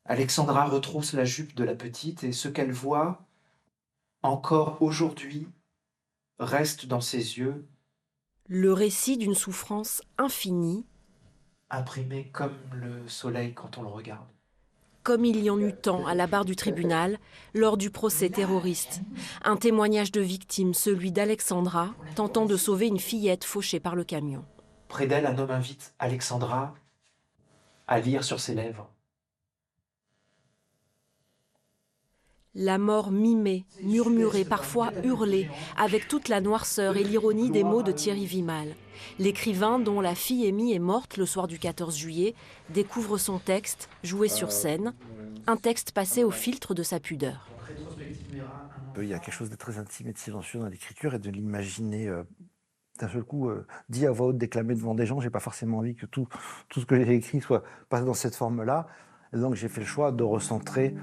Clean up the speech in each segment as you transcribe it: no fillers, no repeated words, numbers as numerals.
Alexandra retrousse la jupe de la petite et ce qu'elle voit, encore aujourd'hui, reste dans ses yeux, Le récit d'une souffrance infinie, imprimé comme le soleil quand on le regarde. comme il y en eut tant à la barre du tribunal lors du procès terroriste. Un témoignage de victime, celui d'Alexandra, tentant de sauver une fillette fauchée par le camion. Près d'elle, un homme invite Alexandra à lire sur ses lèvres. La mort mimée, murmurée, parfois hurlée, avec toute la noirceur et l'ironie des mots de Thierry Vimal. L'écrivain, dont la fille Amy est morte le soir du 14 juillet, découvre son texte, joué sur scène, un texte passé au filtre de sa pudeur. Il y a quelque chose de très intime et de silencieux dans l'écriture et de l'imaginer d'un seul coup dit à voix haute, déclamé devant des gens. J'ai pas forcément envie que tout ce que j'ai écrit soit passe dans cette forme-là. Et donc j'ai fait le choix de recentrer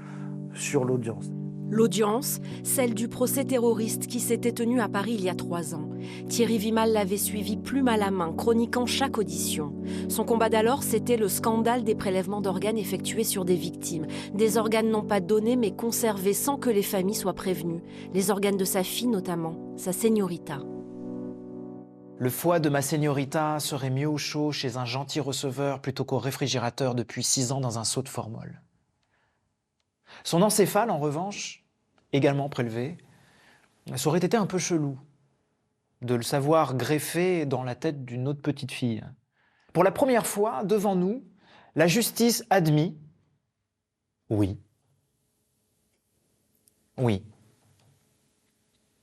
sur l'audience. L'audience, celle du procès terroriste qui s'était tenu à Paris il y a 3 ans. Thierry Vimal l'avait suivi plume à la main, chroniquant chaque audition. Son combat d'alors, c'était le scandale des prélèvements d'organes effectués sur des victimes. Des organes non pas donnés, mais conservés sans que les familles soient prévenues. Les organes de sa fille notamment, sa señorita. Le foie de ma señorita serait mieux au chaud chez un gentil receveur plutôt qu'au réfrigérateur depuis 6 ans dans un seau de formol. Son encéphale, en revanche, également prélevé, ça aurait été un peu chelou de le savoir greffé dans la tête d'une autre petite fille. Pour la première fois, devant nous, la justice admit, oui,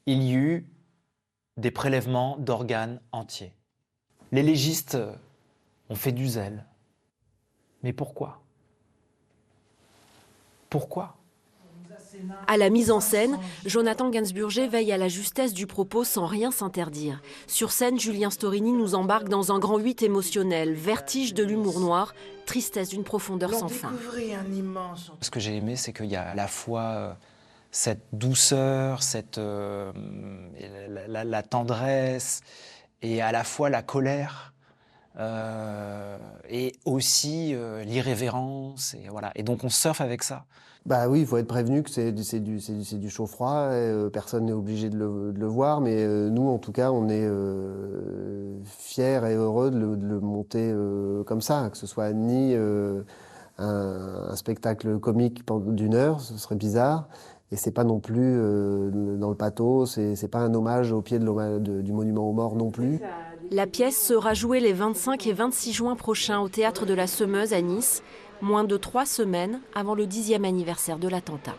il y eut des prélèvements d'organes entiers. Les légistes ont fait du zèle. Mais pourquoi ? Pourquoi ? À la mise en scène, Jonathan Gainsburger veille à la justesse du propos sans rien s'interdire. Sur scène, Julien Storini nous embarque dans un grand 8 émotionnel, vertige de l'humour noir, tristesse d'une profondeur sans fin. Ce que j'ai aimé, c'est qu'il y a à la fois cette douceur, la tendresse, et à la fois la colère, et aussi l'irrévérence. Et, voilà. Et donc on surfe avec ça. Bah oui, il faut être prévenu que c'est du chaud-froid, personne n'est obligé de le voir, mais nous, en tout cas, on est fiers et heureux de le monter comme ça, que ce soit ni un spectacle comique d'une heure, ce serait bizarre, et c'est pas non plus dans le pathos, c'est pas un hommage au pied du monument aux morts non plus. La pièce sera jouée les 25 et 26 juin prochains au Théâtre de la Semeuse à Nice, moins de 3 semaines avant le 10e anniversaire de l'attentat.